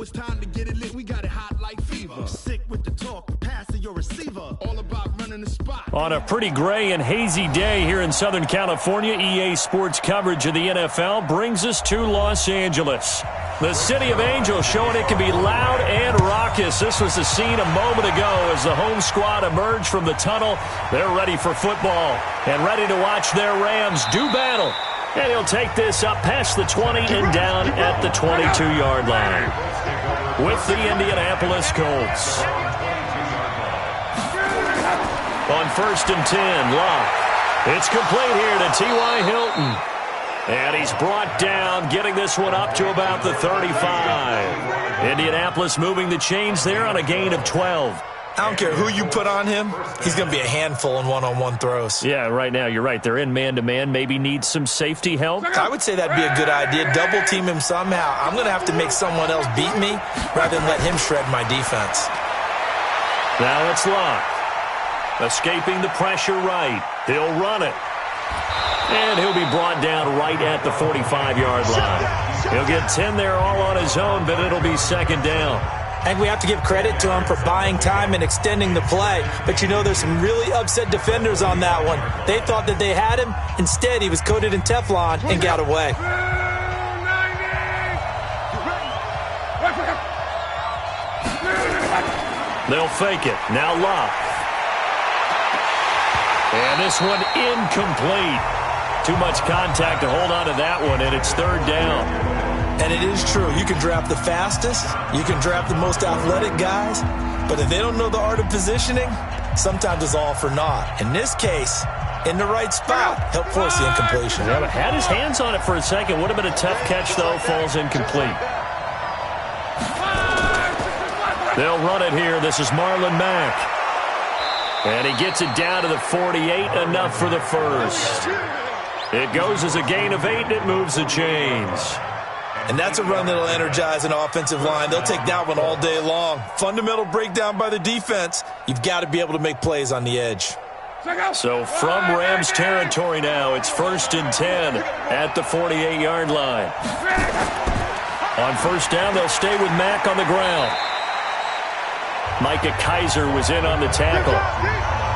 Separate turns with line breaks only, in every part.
it's time to get it lit. We got it hot like fever. Sick with the talk, passing your receiver. All about running the spot.
On a pretty gray and hazy day here in Southern California, EA Sports coverage of the NFL brings us to Los Angeles. The City of Angels showing it can be loud and raucous. This was the scene a moment ago as the home squad emerged from the tunnel. They're ready for football and ready to watch their Rams do battle. And he'll take this up past the 20 and down at the 22-yard line with the Indianapolis Colts. On 1st and 10, Locke. It's complete here to T.Y. Hilton. And he's brought down, getting this one up to about the 35. Indianapolis moving the chains there on a gain of 12.
I don't care who you put on him. He's going to be a handful in one-on-one throws.
Yeah, right now, you're right. They're in man-to-man. Maybe need some safety help.
I would say that'd be a good idea. Double-team him somehow. I'm going to have to make someone else beat me rather than let him shred my defense.
Now it's Locke. Escaping the pressure right. He'll run it. And he'll be brought down right at the 45-yard line. He'll get 10 there all on his own, but it'll be second down.
And we have to give credit to him for buying time and extending the play. But, you know, there's some really upset defenders on that one. They thought that they had him. Instead, he was coated in Teflon and got away.
They'll fake it. Now Locke. And this one incomplete. Too much contact to hold on to that one, and it's third down.
And it is true. You can draft the fastest. You can draft the most athletic guys. But if they don't know the art of positioning, sometimes it's all for naught. In this case, in the right spot, help force the incompletion.
Yeah, but had his hands on it for a second. Would have been a tough catch, though. Falls incomplete. They'll run it here. This is Marlon Mack. And he gets it down to the 48. Enough for the first. It goes as a gain of 8, and it moves the chains.
And that's a run that'll energize an offensive line. They'll take that one all day long. Fundamental breakdown by the defense. You've got to be able to make plays on the edge.
So from Rams territory now, it's 1st and 10 at the 48-yard line. On first down, they'll stay with Mack on the ground. Micah Kaiser was in on the tackle.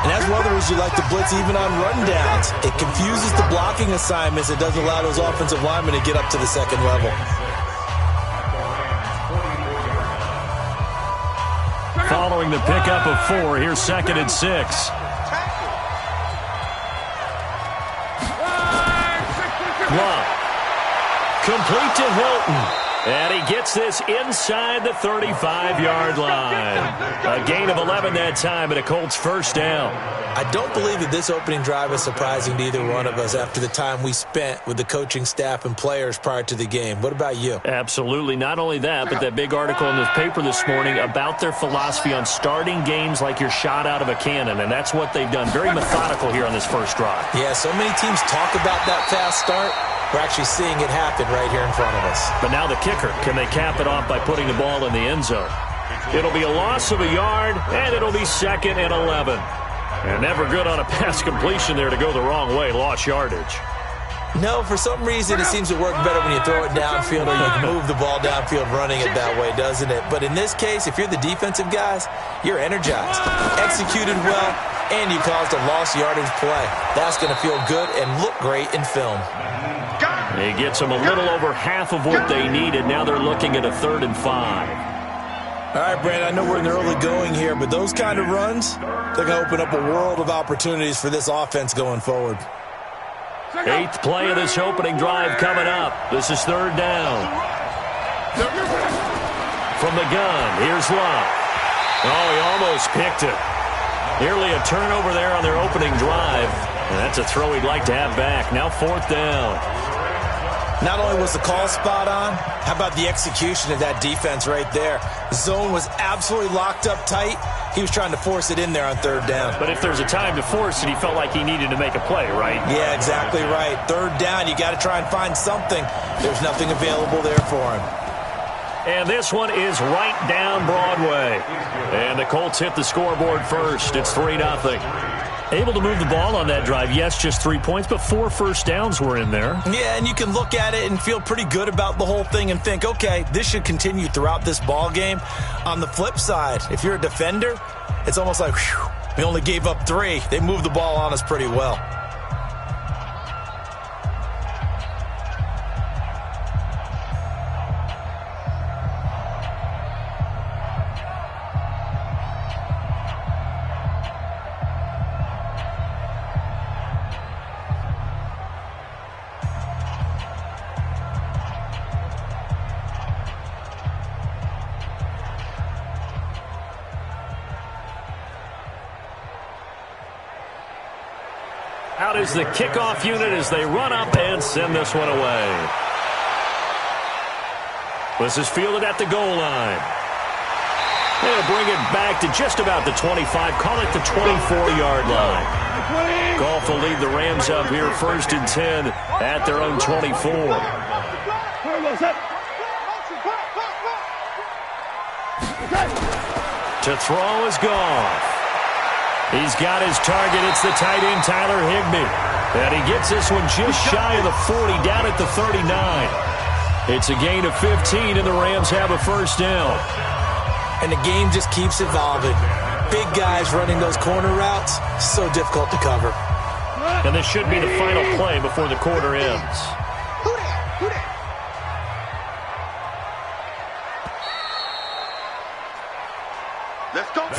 And that's one of the reasons you like to blitz even on run downs. It confuses the blocking assignments. It doesn't allow those offensive linemen to get up to the second level.
Following the pickup of 4, here's 2nd and 6. Locke. Complete to Hilton. And he gets this inside the 35-yard line. A gain of 11 that time, and a Colts first down.
I don't believe that this opening drive is surprising to either one of us after the time we spent with the coaching staff and players prior to the game. What about you?
Absolutely. Not only that, but that big article in the paper this morning about their philosophy on starting games like you're shot out of a cannon, and that's what they've done. Very methodical here on this first drive.
Yeah, so many teams talk about that fast start. We're actually seeing it happen right here in front of us.
But now the kicker. Can they cap it off by putting the ball in the end zone? It'll be a loss of a yard, and it'll be 2nd and 11. And never good on a pass completion there to go the wrong way. Lost yardage.
No, for some reason it seems to work better when you throw it downfield or you can move the ball downfield running it that way, doesn't it? But in this case, if you're the defensive guys, you're energized, executed well, and you caused a lost yardage play. That's going to feel good and look great in film.
He gets them a little over half of what they needed. Now they're looking at a 3rd and 5.
All right, Brandon, I know we're in the early going here, but those kind of runs, they're going to open up a world of opportunities for this offense going forward.
8th play of this opening drive coming up. This is 3rd down. From the gun, here's Locke. Oh, he almost picked it. Nearly a turnover there on their opening drive. And that's a throw he'd like to have back. Now 4th down.
Not only was the call spot on, how about the execution of that defense right there? The zone was absolutely locked up tight. He was trying to force it in there on 3rd down.
But if there's a time to force it, he felt like he needed to make a play, right?
Yeah, exactly right. 3rd down, you got to try and find something. There's nothing available there for him.
And this one is right down Broadway. And the Colts hit the scoreboard first. It's 3-0. Able to move the ball on that drive. Yes, just 3 points, but 4 first downs were in there.
Yeah, and you can look at it and feel pretty good about the whole thing and think, okay, this should continue throughout this ball game. On the flip side, if you're a defender, it's almost like, whew, we only gave up 3. They moved the ball on us pretty well.
Out is the kickoff unit as they run up and send this one away. This is fielded at the goal line. They'll bring it back to just about the 25, call it the 24-yard line. Goff will lead the Rams up here 1st and 10 at their own 24. To throw is Goff. He's got his target. It's the tight end, Tyler Higbee. And he gets this one just shy of the 40, down at the 39. It's a gain of 15, and the Rams have a first down.
And the game just keeps evolving. Big guys running those corner routes, so difficult to cover.
And this should be the final play before the quarter ends.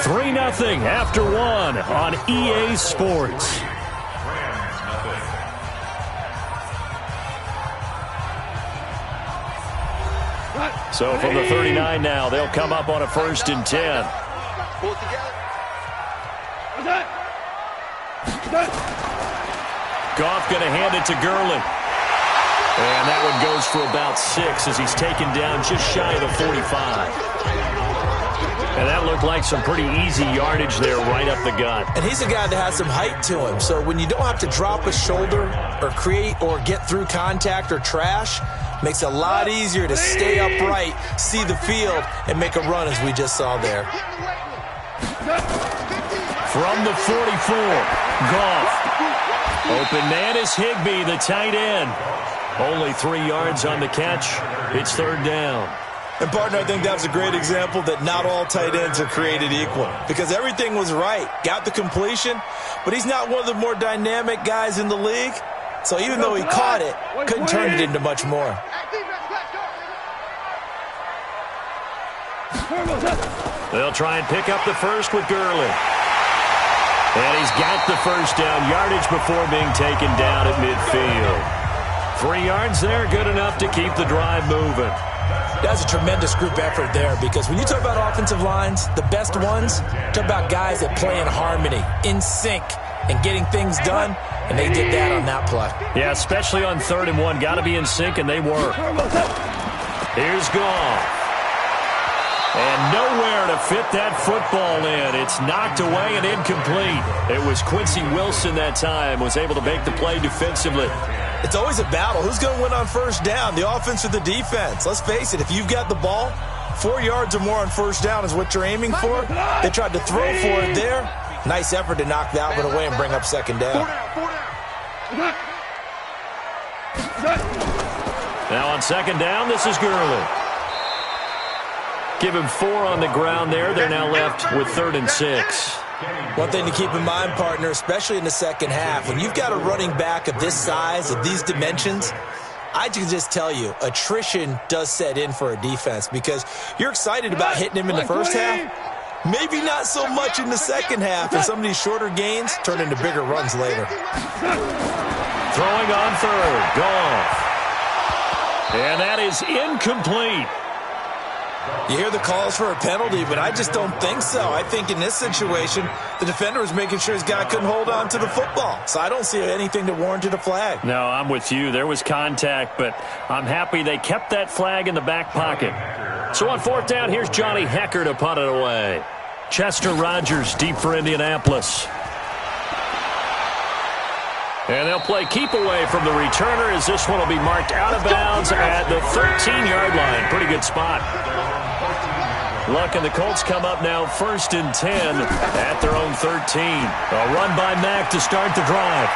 3-0 after 1 on EA Sports. So from the 39 now, they'll come up on a 1st and 10. Goff going to hand it to Gurley. And that one goes for about 6 as he's taken down just shy of the 45. And that looked like some pretty easy yardage there right up the gut.
And he's a guy that has some height to him. So when you don't have to drop a shoulder or create or get through contact or trash, makes it a lot easier to stay upright, see the field, and make a run as we just saw there.
From the 44, Goff. Open man is Higbee, the tight end. Only 3 yards on the catch. It's 3rd down.
And, partner, I think that was a great example that not all tight ends are created equal because everything was right. Got the completion, but he's not one of the more dynamic guys in the league. So even though he caught it, couldn't turn it into much more.
They'll try and pick up the first with Gurley. And he's got the first down, yardage before being taken down at midfield. 3 yards there, good enough to keep the drive moving.
That's a tremendous group effort there because when you talk about offensive lines, the best ones, talk about guys that play in harmony, in sync, and getting things done, and they did that on that play.
Yeah, especially on 3rd and 1. Got to be in sync, and they were. Here's Goff. And nowhere to fit that football in. It's knocked away and incomplete. It was Quincy Wilson that time, was able to make the play defensively.
It's always a battle. Who's going to win on 1st down, the offense or the defense? Let's face it, if you've got the ball, 4 yards or more on 1st down is what you're aiming for. They tried to throw for it there. Nice effort to knock that one away and bring up 2nd down.
Now on 2nd down, this is Gurley. Give him 4 on the ground there. They're now left with 3rd and 6.
One thing to keep in mind, partner, especially in the second half, when you've got a running back of this size, of these dimensions, I can just tell you, attrition does set in for a defense because you're excited about hitting him in the first half. Maybe not so much in the second half, and some of these shorter gains turn into bigger runs later.
Throwing on 3rd, Goff. And that is incomplete.
You hear the calls for a penalty, but I just don't think so. I think in this situation, the defender was making sure his guy couldn't hold on to the football. So I don't see anything that warranted a flag.
No, I'm with you. There was contact, but I'm happy they kept that flag in the back pocket. So on 4th down, here's Johnny Hecker to punt it away. Chester Rogers deep for Indianapolis. And they'll play keep away from the returner as this one will be marked out of bounds at the 13-yard line. Pretty good spot. Look, and the Colts come up now 1st and 10 at their own 13. A run by Mack to start the drive.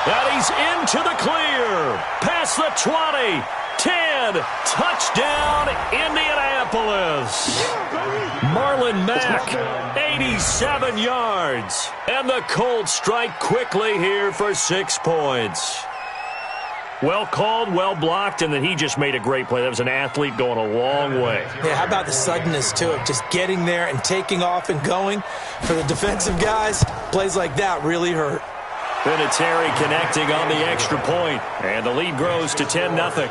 And he's into the clear. Past the 20. 10. Touchdown, Indianapolis. Marlon Mack, 87 yards. And the Colts strike quickly here for 6 points. Well called, well blocked, and then he just made a great play. That was an athlete going a long way.
Yeah, how about the suddenness to it? Just getting there and taking off and going. For the defensive guys, plays like that really hurt.
Vinatieri connecting on the extra point, and the lead grows to 10-0.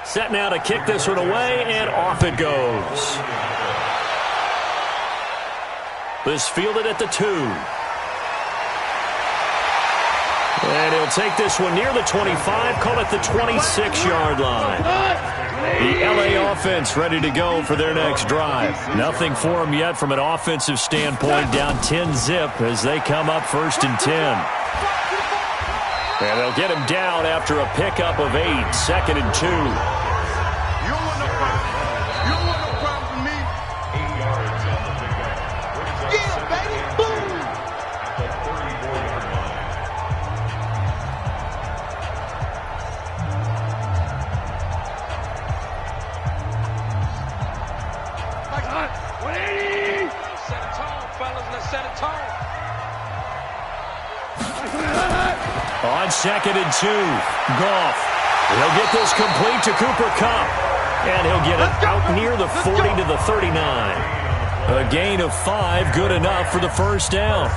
Set now to kick this one away, and off it goes. This fielded at the 2. And he'll take this one near the 25, call it the 26-yard line. The LA offense ready to go for their next drive. Nothing for them yet from an offensive standpoint, down 10-zip as they come up 1st and 10. And they'll get him down after a pickup of 8, 2nd and 2.
You don't want no problem from me. 8 yards on the pickup. Yeah, baby, boom! At the 34-yard line. Like 180! Set a tone, fellas. Let's set a tone.
On 2nd and 2, Goff. He'll get this complete to Cooper Kupp. And he'll get it out near the 40 to the 39. A gain of 5, good enough for the first down.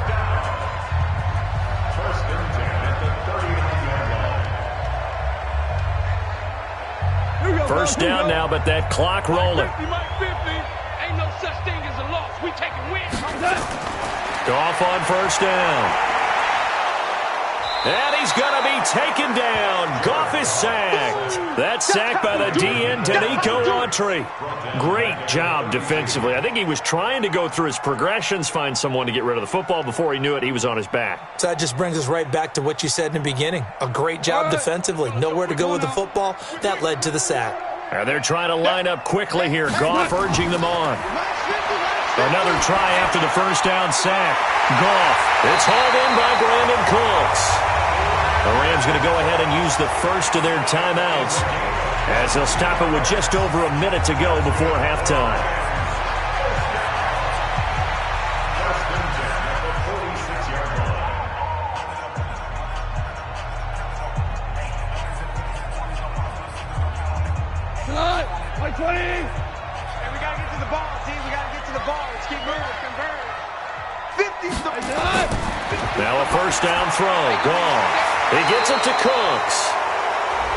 First down now, but that clock rolling.
Ain't no such thing as a loss. We taking wins.
Goff on first down. And he's going to be taken down. Goff is sacked. That's sacked by the DN, Danico Autry. Great job defensively. I think he was trying to go through his progressions, find someone to get rid of the football. Before he knew it, he was on his back.
So that just brings us right back to what you said in the beginning. A great job defensively. Nowhere to go with the football. That led to the sack.
And they're trying to line up quickly here. Goff urging them on. Another try after the first down sack. Goff. It's hauled in by Brandon Cooks. The Rams going to go ahead and use the first of their timeouts as they'll stop it with just over a minute to go before halftime.
Like 20. Hey, we got to get to the ball, team. We got to get to the ball. Let's keep moving. Convert. 50.
Now a first down throw. Goff. He gets it to Cooks.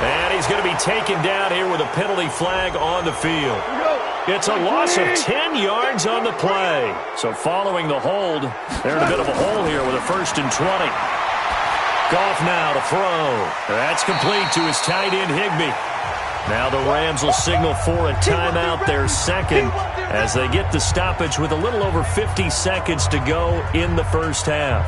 And he's going to be taken down here with a penalty flag on the field. It's a loss of 10 yards on the play. So following the hold, they're in a bit of a hole here with a 1st and 20. Goff now to throw. That's complete to his tight end, Higbee. Now the Rams will signal for a timeout, their second, as they get the stoppage with a little over 50 seconds to go in the first half.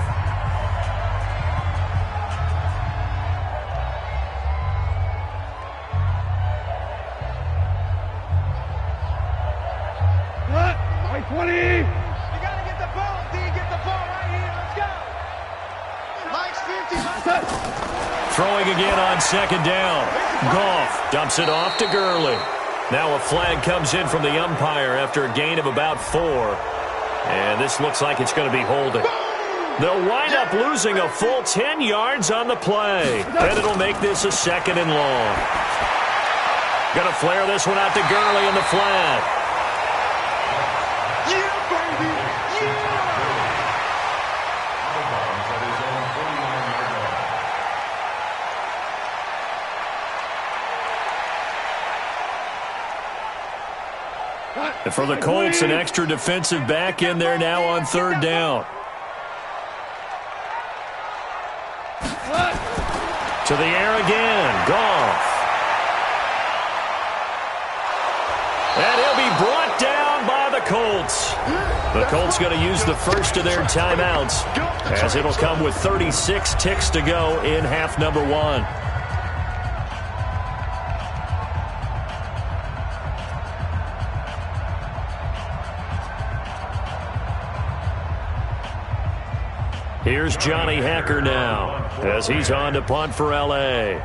Throwing again on second down. Goff dumps it off to Gurley. Now a flag comes in from the umpire after a gain of about 4. And this looks like it's going to be holding. They'll wind up losing a full 10 yards on the play. And it'll make this a 2nd and long. Going to flare this one out to Gurley in the flat.
Yeah, baby. Yeah.
And for the Colts, an extra defensive back in there now on third down. To the air again. Goff. And he'll be brought down by the Colts. The Colts going to use the first of their timeouts, as it'll come with 36 ticks to go in half number one. Here's Johnny Hacker now, as he's on to punt for L.A.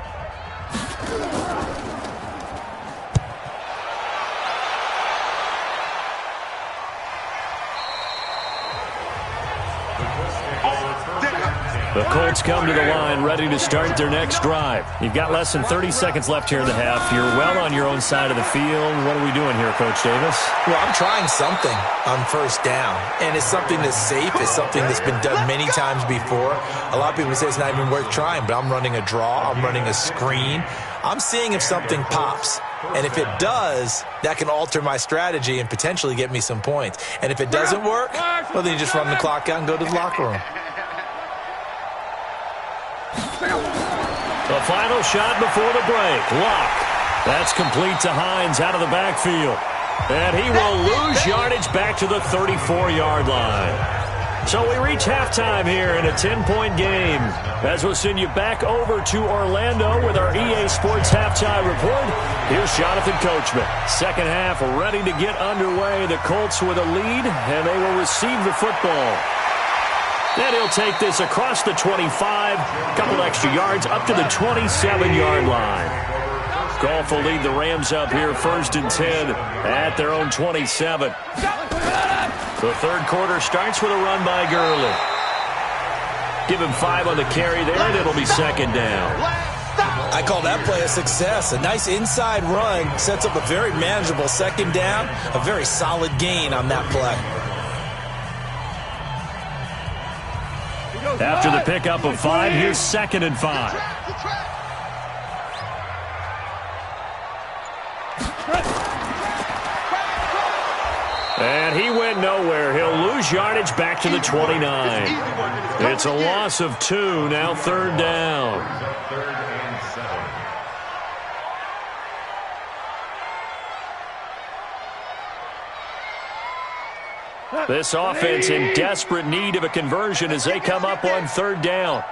The Colts come to the line ready to start their next drive. You've got less than 30 seconds left here in the half. You're well on your own side of the field. What are we doing here, Coach Davis?
Well, I'm trying something on first down, and it's something that's safe. It's something that's been done many times before. A lot of people say it's not even worth trying, but I'm running a draw. I'm running a screen. I'm seeing if something pops. And if it does, that can alter my strategy and potentially get me some points. And if it doesn't work, well, then you just run the clock out and go to the locker room.
The final shot before the break. Luck. That's complete to Hines out of the backfield. And he will lose yardage back to the 34-yard line. So we reach halftime here in a 10-point game. As we'll send you back over to Orlando with our EA Sports Halftime Report. Here's Jonathan Coachman. Second half ready to get underway. The Colts with a lead, and they will receive the football. Then he'll take this across the 25, couple extra yards up to the 27-yard line. Goff will lead the Rams up here first and 10 at their own 27. The third quarter starts with a run by Gurley. Give him 5 on the carry there, and it'll be second down.
I call that play a success. A nice inside run sets up a very manageable second down, a very solid gain on that play.
After the pickup of 5, here's second and 5. And he went nowhere. He'll lose yardage back to the 29. It's a loss of 2, now third down. This offense in desperate need of a conversion as they come up on third down.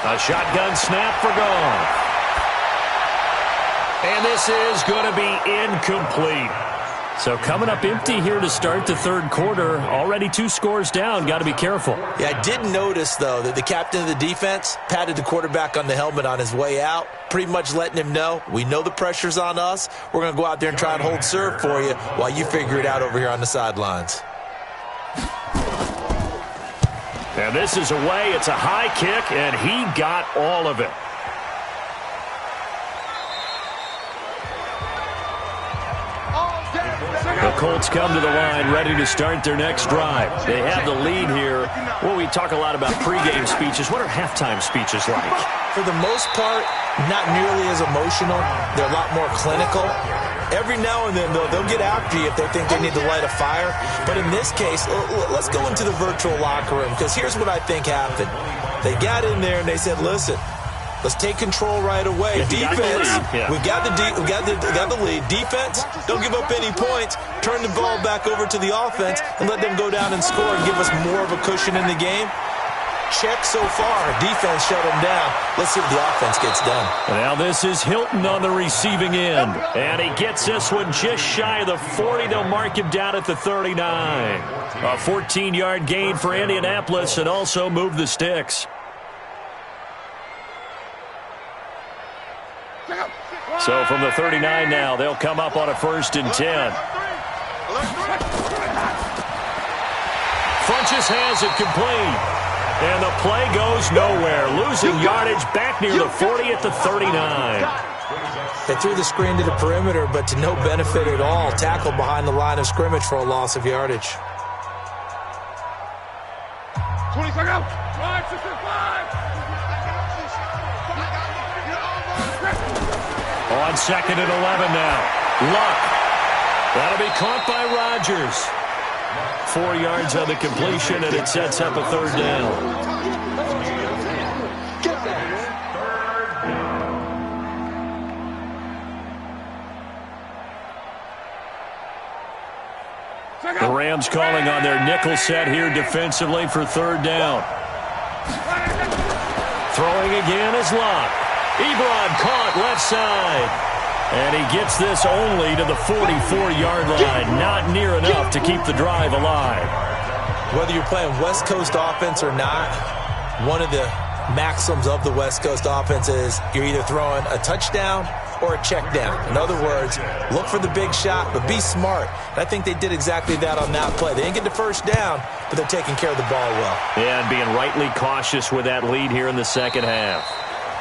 A shotgun snap for Goff. And this is going to be incomplete. So coming up empty here to start the third quarter. Already 2 scores down. Got to be careful.
Yeah, I did notice, though, that the captain of the defense patted the quarterback on the helmet on his way out, pretty much letting him know, we know the pressure's on us. We're going to go out there and try and hold serve for you while you figure it out over here on the sidelines.
And this is away. It's a high kick, and he got all of it. The Colts come to the line ready to start their next drive. They have the lead here. Well, we talk a lot about pregame speeches. What are halftime speeches like?
For the most part, not nearly as emotional. They're a lot more clinical. Every now and then, they'll get after you if they think they need to light a fire. But in this case, let's go into the virtual locker room, because here's what I think happened. They got in there and they said, listen, let's take control right away. Defense, we got the lead. Defense, don't give up any points. Turn the ball back over to the offense and let them go down and score and give us more of a cushion in the game. Check so far. Defense shut them down. Let's see what the offense gets done.
Now this is Hilton on the receiving end. And he gets this one just shy of the 40. They'll mark him down at the 39. A 14-yard gain for Indianapolis and also move the sticks. So from the 39 now, they'll come up on a first and 10. Funchess has it complete. And the play goes nowhere. Losing yardage back near the 40 at the 39.
They threw the screen to the perimeter, but to no benefit at all. Tackled behind the line of scrimmage for a loss of yardage.
20 seconds out. 5, 6, 5.
On 2nd and 11 now. Luck. That'll be caught by Rodgers. 4 yards on the completion, and it sets up a 3rd down. The Rams calling on their nickel set here defensively for 3rd down. Throwing again is Luck. Ebron caught left side. And he gets this only to the 44-yard line. Not near enough to keep the drive alive.
Whether you're playing West Coast offense or not, one of the maxims of the West Coast offense is you're either throwing a touchdown or a check down. In other words, look for the big shot, but be smart. And I think they did exactly that on that play. They didn't get the first down, but they're taking care of the ball well.
Yeah, and being rightly cautious with that lead here in the 2nd half.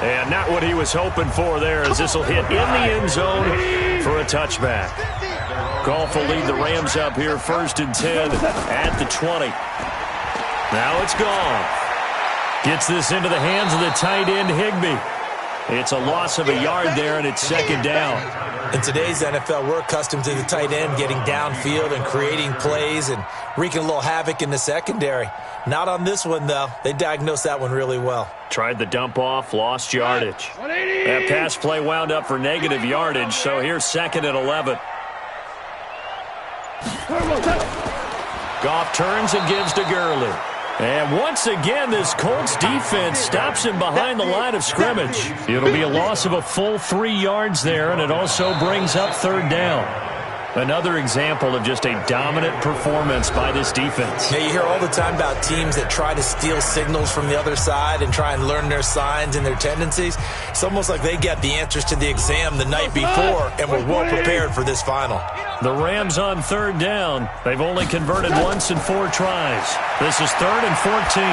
And not what he was hoping for there, as this will hit in the end zone for a touchback. Goff will lead the Rams up here 1st and 10 at the 20. Now it's Goff. Gets this into the hands of the tight end, Higbee. It's a loss of a yard there, and it's 2nd down.
In today's NFL, we're accustomed to the tight end getting downfield and creating plays and wreaking a little havoc in the secondary. Not on this one, though. They diagnosed that one really well.
Tried the dump off, lost yardage. That pass play wound up for negative yardage, so here's 2nd and 11. Goff turns and gives to Gurley. And once again, this Colts defense stops him behind the line of scrimmage. It'll be a loss of a full 3 yards there, and it also brings up 3rd down. Another example of just a dominant performance by this defense.
Yeah, you hear all the time about teams that try to steal signals from the other side and try and learn their signs and their tendencies. It's almost like they get the answers to the exam the night before and were well prepared for this final.
The Rams on 3rd down. They've only converted once in 4 tries. This is 3rd and 14.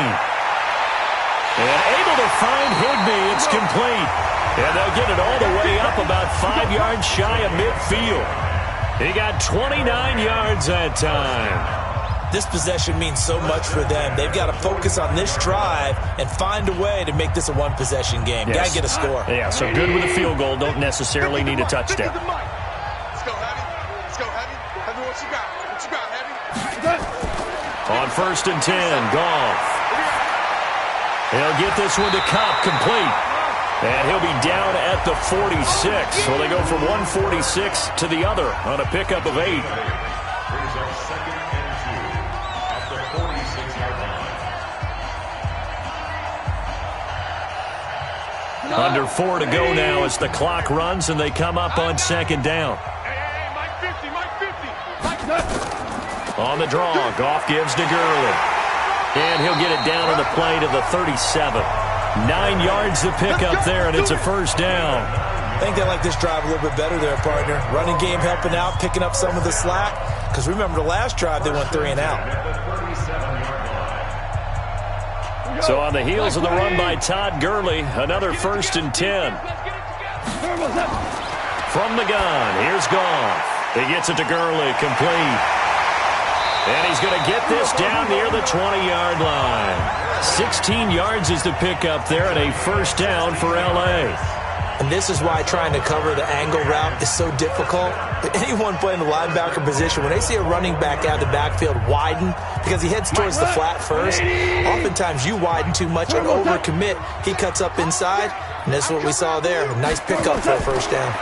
And able to find Higbee. It's complete. And they'll get it all the way up about 5 yards shy of midfield. He got 29 yards that time.
This possession means so much for them. They've got to focus on this drive and find a way to make this a one-possession game.
Yes.
Got to get a score.
Yeah, so good with a field goal. Don't necessarily need a touchdown.
Let's go, Heavy. Let's go, Heavy. Heavy, what you got? What you got, Heavy?
On 1st and 10, Goff. He'll get this one to Kupp, complete. And he'll be down at the 46. So they go from 146 to the other on a pickup of 8.
Brings up 2nd and 2 at the 46-yard line.
Under 4 to go now as the clock runs, and they come up on 2nd down.
Hey, Mike 50, Mike 50.
On the draw, Goff gives to Gurley. And he'll get it down on the play to the 37. 9 yards to pick up there, and it's a 1st down.
I think they like this drive a little bit better there, partner. Running game helping out, picking up some of the slack. Because remember, the last drive, they went 3 and out.
So on the heels of the run by Todd Gurley, another 1st and 10. From the gun, here's Goff. He gets it to Gurley, complete. And he's going to get this down near the 20-yard line. 16 yards is the pickup there, and a 1st down for L.A.
And this is why trying to cover the angle route is so difficult. Anyone playing the linebacker position, when they see a running back out of the backfield widen, because he heads towards the flat first, oftentimes you widen too much and overcommit. He cuts up inside, and that's what we saw there. A nice pickup for a 1st down.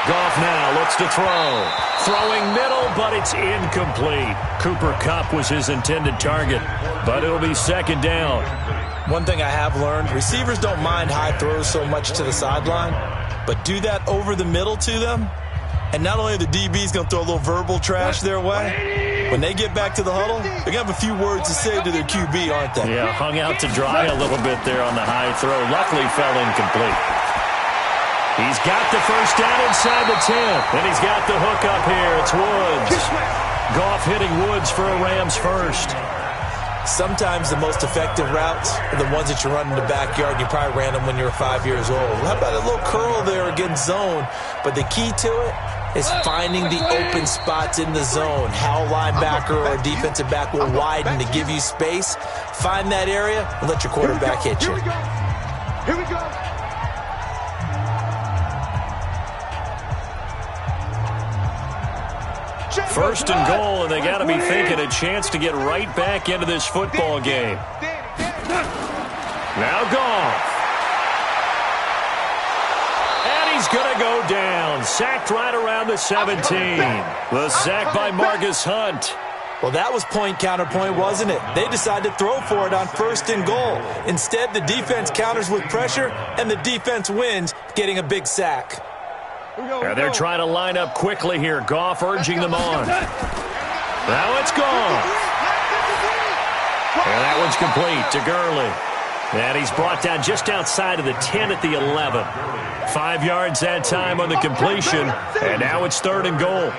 Goff now looks to throw. Throwing middle, but it's incomplete. Cooper Kupp was his intended target, but it'll be 2nd down.
One thing I have learned, receivers don't mind high throws so much to the sideline, but do that over the middle to them, and not only are the DBs going to throw a little verbal trash their way, when they get back to the huddle, they're going to have a few words to say to their QB, aren't they?
Yeah, hung out to dry a little bit there on the high throw. Luckily fell incomplete. He's got the 1st down inside the 10, and he's got the hook up here. It's Woods. Goff hitting Woods for a Rams 1st.
Sometimes the most effective routes are the ones that you run in the backyard. You probably ran them when you were 5 years old. How about a little curl there against zone? But the key to it is finding the open spots in the zone. How a linebacker or a defensive back will widen to give you space. Find that area and let your quarterback hit you.
Here we go.
First and goal, and they got to be thinking a chance to get right back into this football game. Now Goff. And he's going to go down. Sacked right around the 17. The sack by Marcus Hunt.
Well, that was point counterpoint, wasn't it? They decided to throw for it on first and goal. Instead, the defense counters with pressure, and the defense wins, getting a big sack.
And they're trying to line up quickly here. Goff urging them on. Now it's Goff. And that one's complete to Gurley. And he's brought down just outside of the 10 at the 11. 5 yards that time on the completion. And now it's third and goal.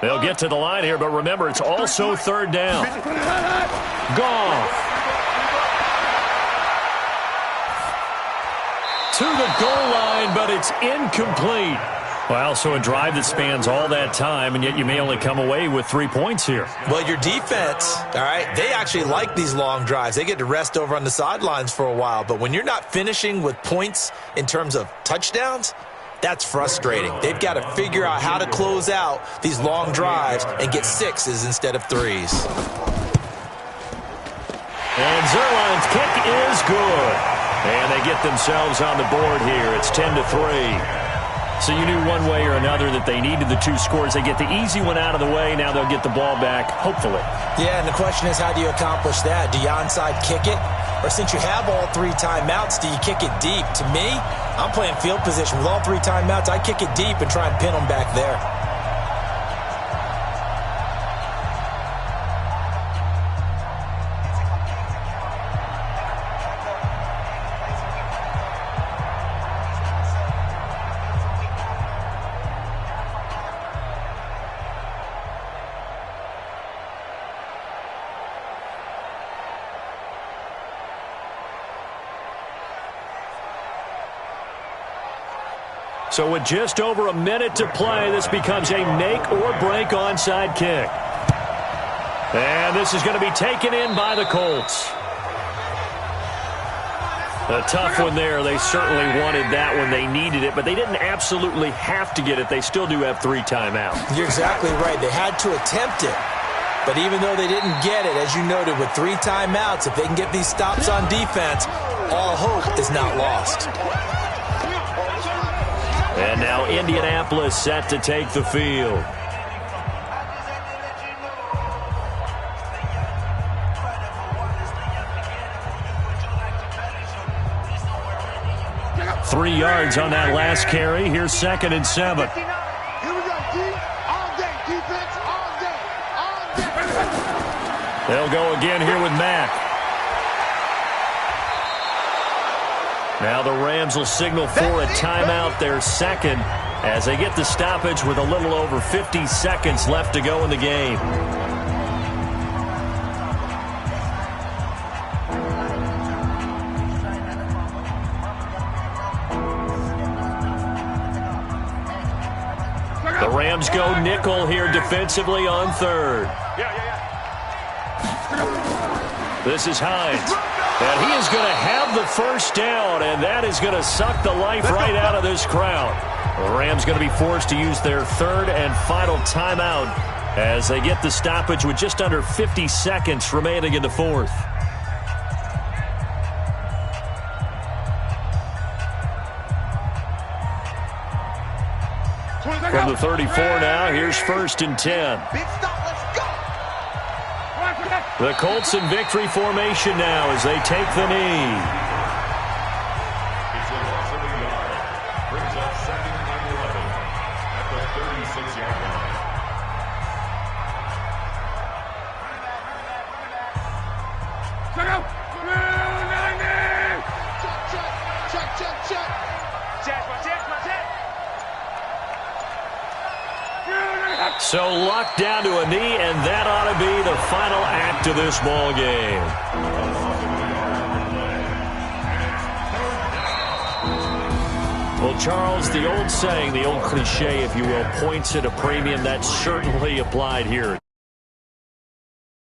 They'll get to the line here, but remember, it's also third down. Goff. To the goal line, but it's incomplete. Well, so a drive that spans all that time, and yet you may only come away with 3 points here.
Well, your defense, all right, they actually like these long drives. They get to rest over on the sidelines for a while. But when you're not finishing with points in terms of touchdowns, that's frustrating. They've got to figure out how to close out these long drives and get 6s instead of 3s.
And Zerline's kick is good. And they get themselves on the board here. It's 10-3. So you knew one way or another that they needed the 2 scores. They get the easy one out of the way. Now they'll get the ball back, hopefully.
Yeah, and the question is, how do you accomplish that? Do you onside kick it? Or since you have all 3 timeouts, do you kick it deep? To me, I'm playing field position. With all 3 timeouts, I kick it deep and try and pin them back there.
So with just over a minute to play, this becomes a make-or-break onside kick. And this is going to be taken in by the Colts. A tough one there. They certainly wanted that one. They needed it, but they didn't absolutely have to get it. They still do have 3 timeouts.
You're exactly right. They had to attempt it. But even though they didn't get it, as you noted, with 3 timeouts, if they can get these stops on defense, all hope is not lost.
And now Indianapolis set to take the field. Three yards on that last carry. Here's 2nd and 7.
Here we go, D. All day, defense, all day, all day.
They'll go again here with Mack. Now the Rams will signal for a timeout, their 2nd, as they get the stoppage with a little over 50 seconds left to go in the game. The Rams go nickel here defensively on 3rd. This is Hines. And he is going to have the first down, and that is going to suck the life right out of this crowd. The Rams going to be forced to use their 3rd and final timeout as they get the stoppage with just under 50 seconds remaining in the 4th. From the 34 now, here's 1st and 10.
Big stop, let's go.
The Colts in victory formation now as they take the knee.
It's a loss of a yard. Brings up 2nd and 11 at the 36-yard line. Check.
So luck down to a knee, and that ought to be the final act of this ball game. Well, Charles, the old saying, the old cliche, if you will, points at a premium. That's certainly applied here.